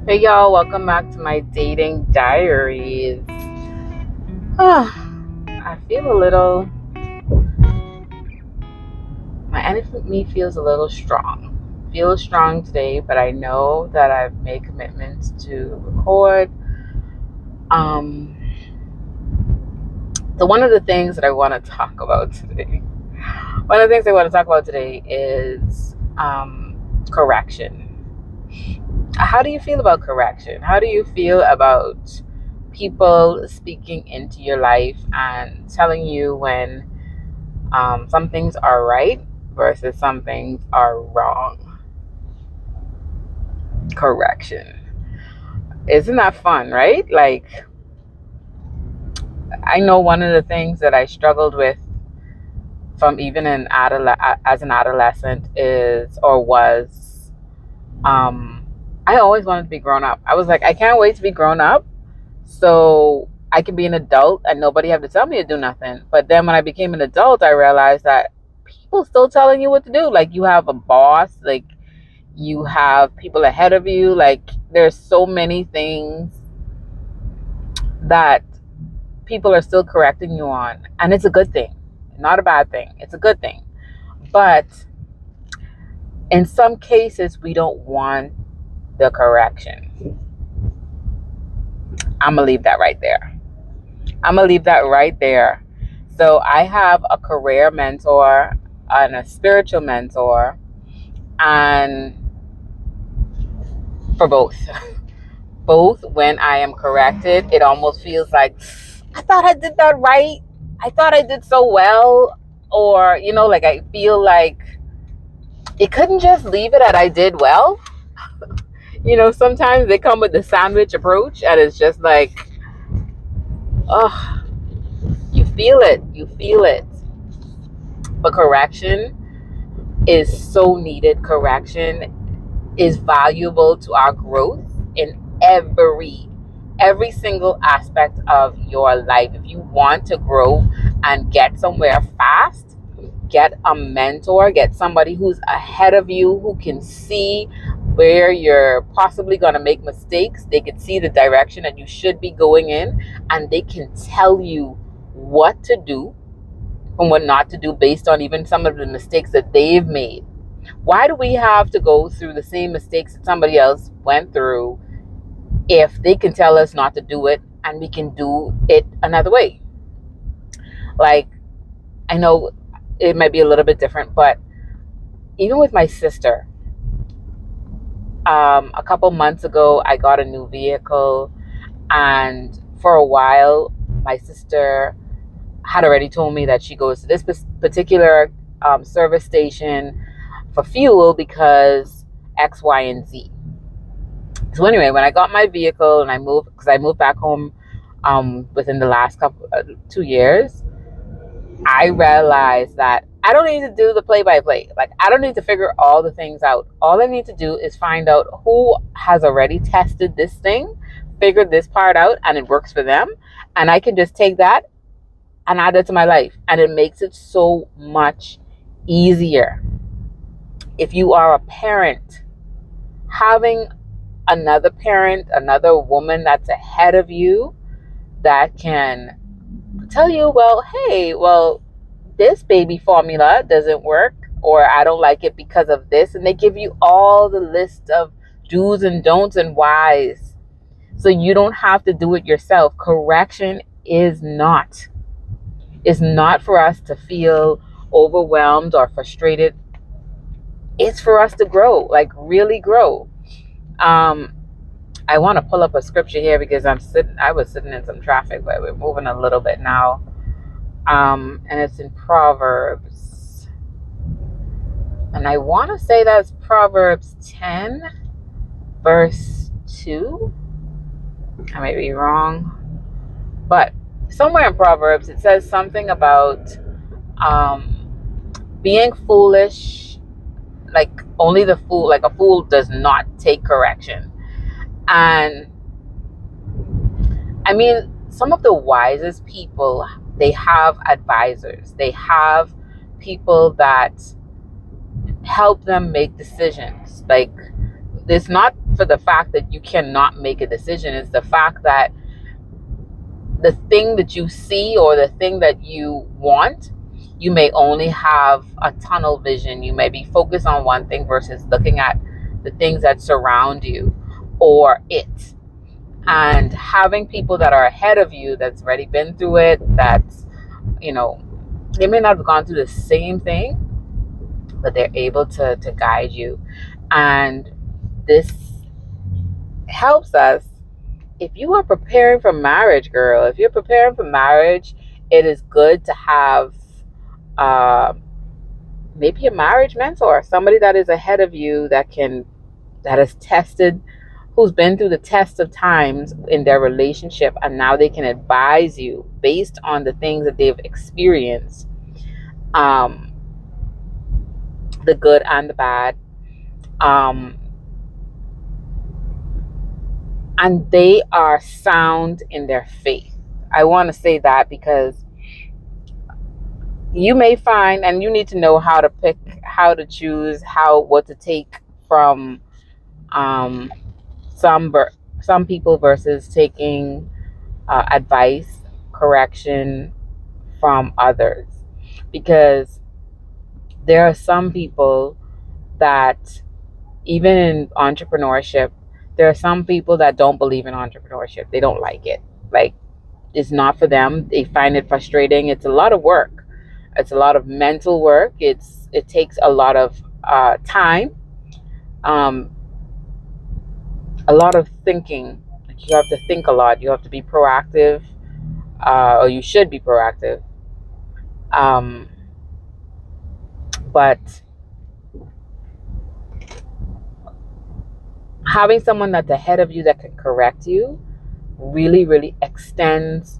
Hey y'all, welcome back to my Dating Diaries. I feel a little, my energy feels a little strong. Feel strong today, but I know that I've made commitments to record. Um, so one of the things that I want to talk about today, one of the things I want to talk about today is correction. How do you feel about correction? How do you feel about people speaking into your life and telling you when some things are right versus some things are wrong? Correction. Isn't that fun, right? Like, I know one of the things that I struggled with from even as an adolescent is or was I always wanted to be grown up. I was like, I can't wait to be grown up so I can be an adult and nobody have to tell me to do nothing. But then when I became an adult, I realized that people still telling you what to do. Like, you have a boss, like you have people ahead of you. Like, there's so many things that people are still correcting you on, and it's a good thing, not a bad thing. It's a good thing. But in some cases, we don't want the correction. I'm gonna leave that right there. I'm gonna leave that right there. So I have a career mentor and a spiritual mentor, and for both, both when I am corrected, it almost feels like I thought I did that right. I thought I did so well, or like I feel like it couldn't just leave it at I did well. Sometimes they come with the sandwich approach, and it's just like, oh, you feel it. But correction is so needed. Correction is valuable to our growth in every single aspect of your life. If you want to grow and get somewhere fast, get a mentor, get somebody who's ahead of you, who can see where you're possibly going to make mistakes. They can see the direction that you should be going in, and they can tell you what to do and what not to do based on even some of the mistakes that they've made. Why do we have to go through the same mistakes that somebody else went through if they can tell us not to do it and we can do it another way? Like, I know it might be a little bit different, but even with my sister, a couple months ago, I got a new vehicle, and for a while, my sister had already told me that she goes to this particular service station for fuel because X, Y, and Z. So anyway, when I got my vehicle and I moved, because I moved back home within the last couple 2 years, I realized that I don't need to do the play by play. Like, I don't need to figure all the things out. All I need to do is find out who has already tested this thing, figured this part out, and it works for them. And I can just take that and add it to my life. And it makes it so much easier. If you are a parent, having another parent, another woman that's ahead of you that can tell you, well, hey, well, this baby formula doesn't work, or I don't like it because of this. And they give you all the list of do's and don'ts and whys. So you don't have to do it yourself. Correction is not. It's not for us to feel overwhelmed or frustrated. It's for us to grow, like really grow. Um, I want to pull up a scripture here because I was sitting in some traffic, but we're moving a little bit now. And it's in Proverbs. And I want to say that's Proverbs 10, verse 2. I may be wrong. But somewhere in Proverbs, it says something about being foolish. Like, only the fool, like a fool does not take correction. And I mean, some of the wisest people, they have advisors. They have people that help them make decisions. Like, it's not for the fact that you cannot make a decision. It's the fact that the thing that you see or the thing that you want, you may only have a tunnel vision. You may be focused on one thing versus looking at the things that surround you or it. And having people that are ahead of you, that's already been through it, that's, they may not have gone through the same thing, but they're able to guide you. And this helps us. If you are preparing for marriage, girl, if you're preparing for marriage, it is good to have maybe a marriage mentor, somebody that is ahead of you that has tested, who's been through the test of times in their relationship, and now they can advise you based on the things that they've experienced, the good and the bad. And they are sound in their faith. I want to say that because you may find, and you need to know how to pick, how to choose, what to take from some people versus taking advice, correction from others. Because there are some people that, even in entrepreneurship, there are some people that don't believe in entrepreneurship. They don't like it. Like, it's not for them. They find it frustrating. It's a lot of work. It's a lot of mental work. It takes a lot of time, a lot of thinking. Like, you have to think a lot. You have to be proactive, or you should be proactive. But having someone that's ahead of you that can correct you really, really extends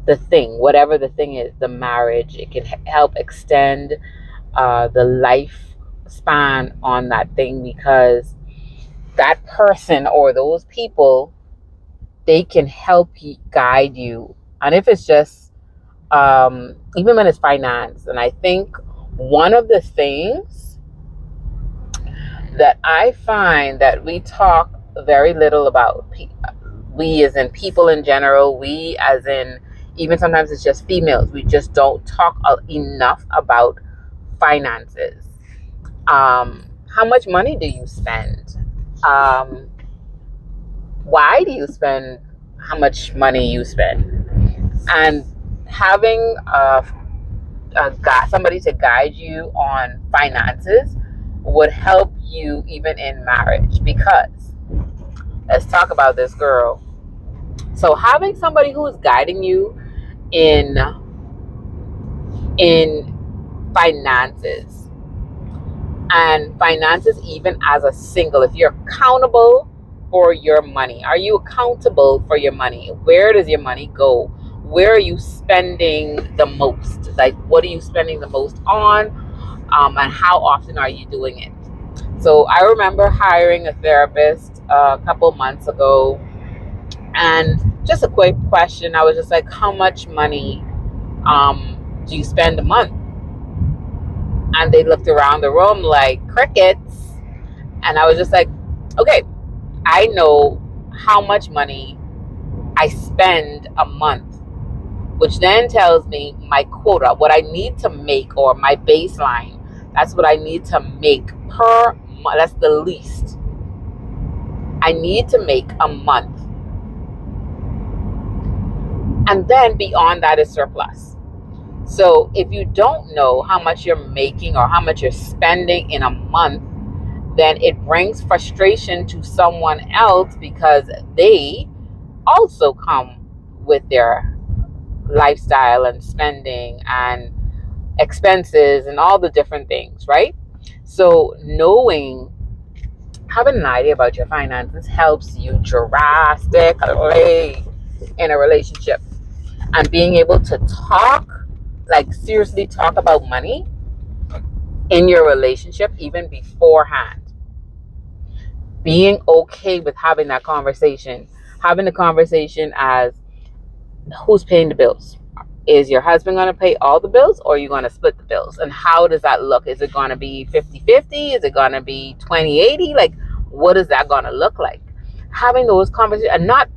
the thing, whatever the thing is, the marriage. It can help extend the lifespan on that thing, because that person or those people, they can help you, guide you. And if it's just, even when it's finance, and I think one of the things that I find that we talk very little about, we as in people in general, we as in, even sometimes it's just females, we just don't talk enough about finances. How much money do you spend? Why do you spend how much money you spend? And having somebody to guide you on finances would help you even in marriage. Because let's talk about this, girl. So having somebody who is guiding you in finances, and finances even as a single, if you're accountable for your money, are you accountable for your money? Where does your money go? Where are you spending the most? Like, what are you spending the most on? And how often are you doing it? So I remember hiring a therapist a couple months ago, and just a quick question. I was just like, how much money do you spend a month? And they looked around the room like crickets. And I was just like, okay, I know how much money I spend a month, which then tells me my quota, what I need to make, or my baseline. That's what I need to make per month. That's the least I need to make a month. And then beyond that is surplus. So if you don't know how much you're making or how much you're spending in a month, then it brings frustration to someone else, because they also come with their lifestyle and spending and expenses and all the different things, right? So having an idea about your finances helps you drastically in a relationship. And being able to seriously talk about money in your relationship, even beforehand. Being okay with having that conversation. Having the conversation as, who's paying the bills? Is your husband going to pay all the bills, or are you going to split the bills? And how does that look? Is it going to be 50-50? Is it going to be 20-80? Like, what is that going to look like? Having those conversations, and not,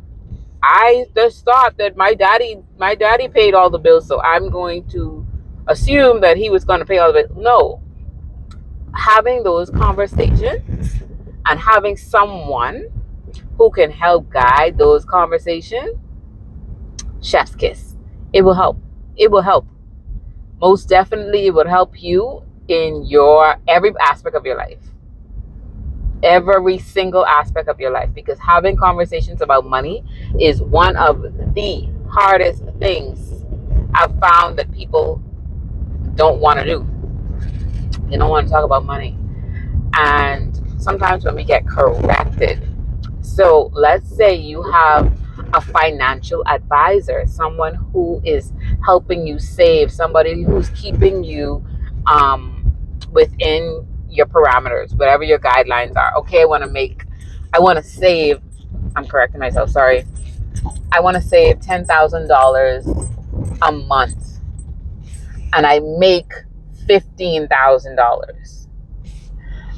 I just thought that my daddy paid all the bills, so I'm going to assume that he was going to pay all of it. No, having those conversations and having someone who can help guide those conversations, chef's kiss. It will help. It will help. Most definitely, it would help you in your every aspect of your life. Every single aspect of your life, because having conversations about money is one of the hardest things I've found that people don't want to do. They don't want to talk about money. And sometimes when we get corrected, so let's say you have a financial advisor, someone who is helping you save, somebody who's keeping you within your parameters, whatever your guidelines are. Okay, I want to save, I'm correcting myself, sorry. I want to save $10,000 a month and I make $15,000.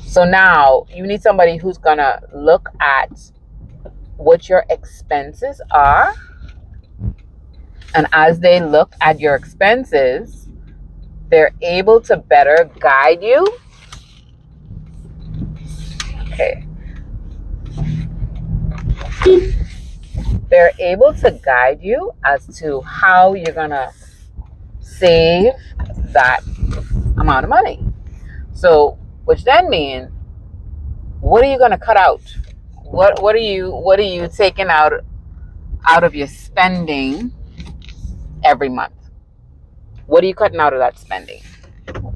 So now you need somebody who's going to look at what your expenses are. And as they look at your expenses, they're able to better guide you. Okay. They're able to guide you as to how you're going to save that amount of money. So, which then means, what are you going to cut out? What are you taking out of your spending every month? What are you cutting out of that spending?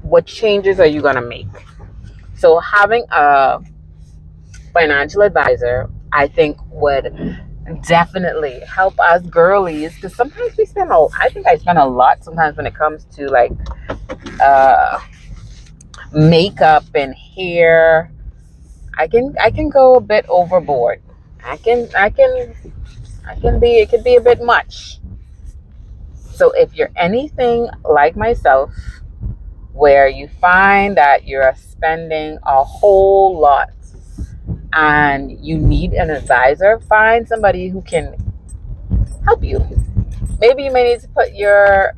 What changes are you going to make? So having a financial advisor, I think, would definitely help us girlies, because sometimes I think I spend a lot sometimes when it comes to like makeup and hair. I can go a bit overboard. It could be a bit much. So if you're anything like myself, where you find that you're spending a whole lot and you need an advisor, find somebody who can help you. Maybe you may need to put your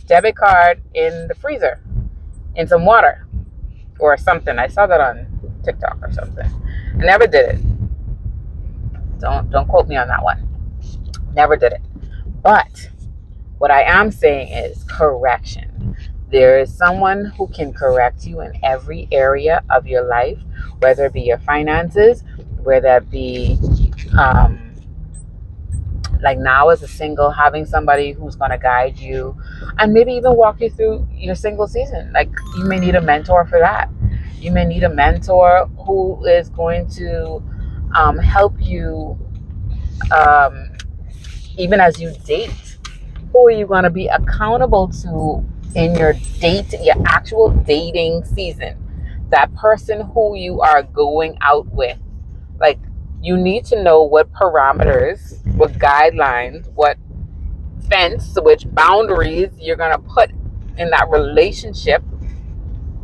debit card in the freezer in some water or something. I saw that on TikTok or something. I never did it. Don't quote me on that one. Never did it. But what I am saying is correction. There is someone who can correct you in every area of your life, whether it be your finances, whether it be like now as a single, having somebody who's going to guide you and maybe even walk you through your single season. Like, you may need a mentor for that. You may need a mentor who is going to help you even as you date. Who are you going to be accountable to in your actual dating season? That person who you are going out with. Like, you need to know what parameters, what guidelines, what fence, which boundaries you're going to put in that relationship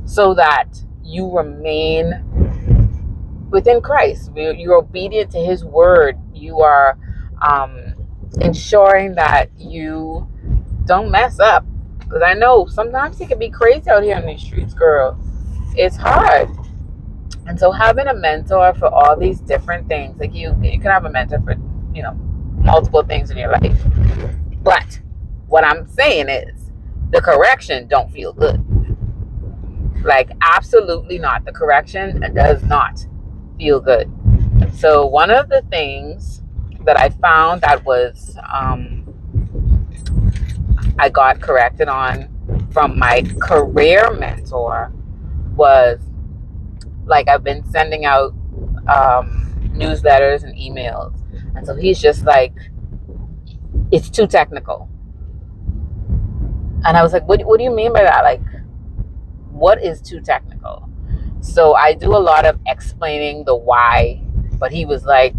so that you remain within Christ. You're obedient to his word. You are ensuring that you don't mess up. Because I know sometimes it can be crazy out here on these streets, girl. It's hard. And so having a mentor for all these different things, like you can have a mentor for, multiple things in your life. But what I'm saying is the correction don't feel good. Like, absolutely not. The correction does not feel good. So one of the things that I found that was I got corrected on from my career mentor was, like, I've been sending out newsletters and emails, and so he's just like, it's too technical. And I was like, what do you mean by that? Like, what is too technical? So I do a lot of explaining the why, but he was like,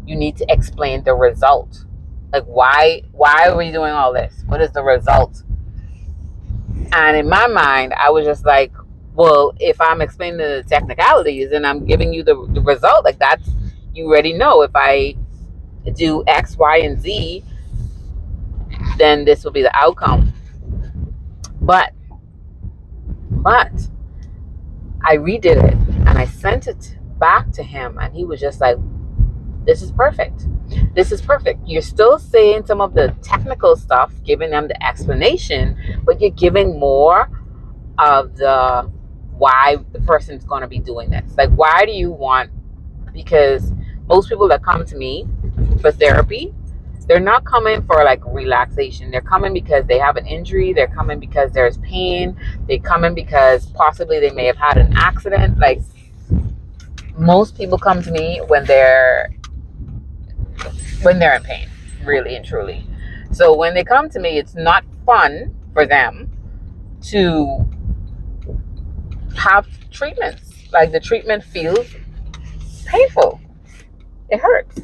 you need to explain the result. Like, why are we doing all this? What is the result? And in my mind, I was just like, Well, if I'm explaining the technicalities and I'm giving you the result, like that's, you already know, if I do X, Y, and Z, then this will be the outcome. But I redid it and I sent it back to him, and he was just like, this is perfect. This is perfect. You're still saying some of the technical stuff, giving them the explanation, but you're giving more of the why the person's going to be doing this. Like, why do you want, because most people that come to me for therapy, they're not coming for like relaxation. They're coming because they have an injury. They're coming because there's pain. They're coming because possibly they may have had an accident. Like, most people come to me when they're in pain, really and truly. So when they come to me, it's not fun for them to have treatments. Like, the treatment feels painful. It hurts.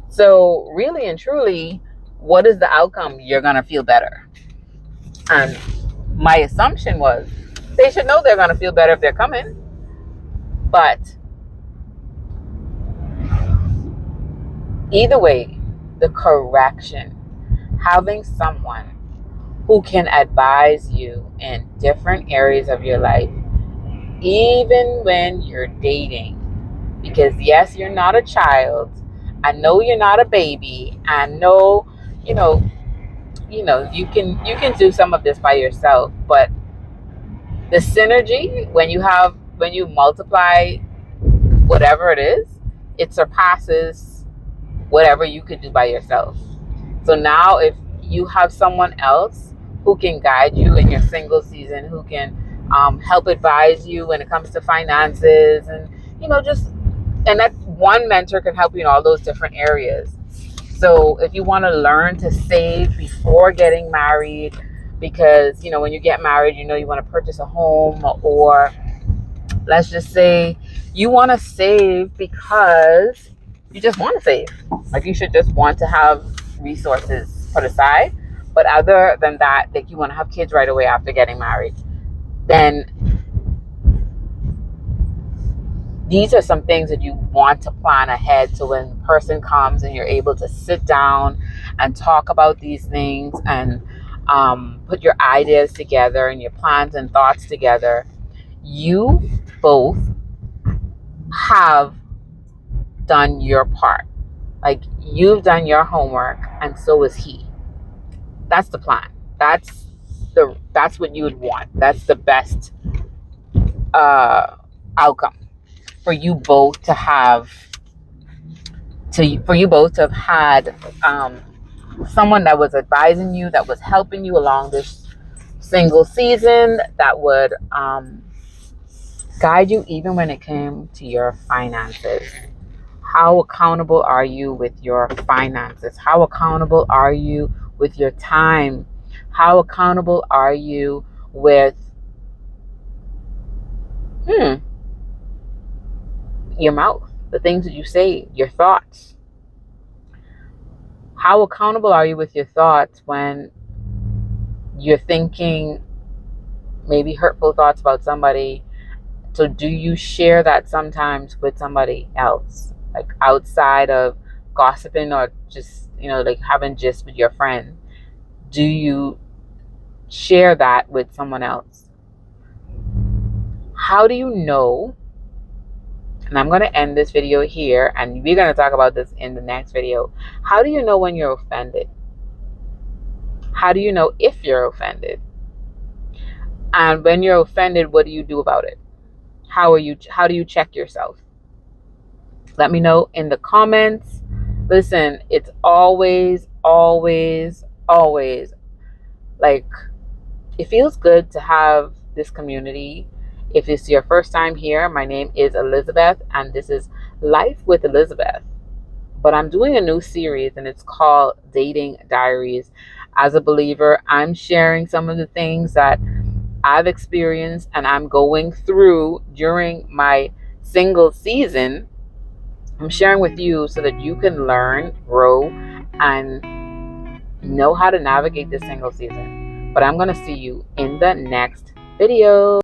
So really and truly, what is the outcome? You're going to feel better. And my assumption was they should know they're going to feel better if they're coming. But either way, the correction, having someone who can advise you in different areas of your life, even when you're dating, because yes, you're not a child. I know you're not a baby. I know, you know, you can do some of this by yourself, but the synergy, when you multiply whatever it is, it surpasses whatever you could do by yourself. So now if you have someone else who can guide you in your single season, who can help advise you when it comes to finances, and just, and that one mentor can help you in all those different areas. So if you want to learn to save before getting married, because when you get married, you want to purchase a home, or let's just say you want to save because you just want to save. Like, you should just want to have resources put aside. But other than that, like, you want to have kids right away after getting married, then these are some things that you want to plan ahead, so when the person comes and you're able to sit down and talk about these things and put your ideas together and your plans and thoughts together, you both have done your part. Like, you've done your homework, and so is he. That's the plan. That's what you would want. That's the best outcome for you both to have. For you both to have had someone that was advising you, that was helping you along this single season, that would guide you even when it came to your finances. How accountable are you with your finances? How accountable are you with your time? How accountable are you with your mouth, the things that you say, your thoughts? How accountable are you with your thoughts when you're thinking maybe hurtful thoughts about somebody? So do you share that sometimes with somebody else, like outside of gossiping, or just like having gist with your friend? Do you share that with someone else? How do you know? And I'm going to end this video here, and we're going to talk about this in the next video. How do you know when you're offended? How do you know if you're offended? And when you're offended, what do you do about it? How do you check yourself? Let me know in the comments. Listen, it's always, always, always, like, it feels good to have this community. If it's your first time here, my name is Elizabeth, and this is Life with Elizabeth. But I'm doing a new series, and it's called Dating Diaries. As a believer, I'm sharing some of the things that I've experienced and I'm going through during my single season. I'm sharing with you so that you can learn, grow, and know how to navigate this single season. But I'm going to see you in the next video.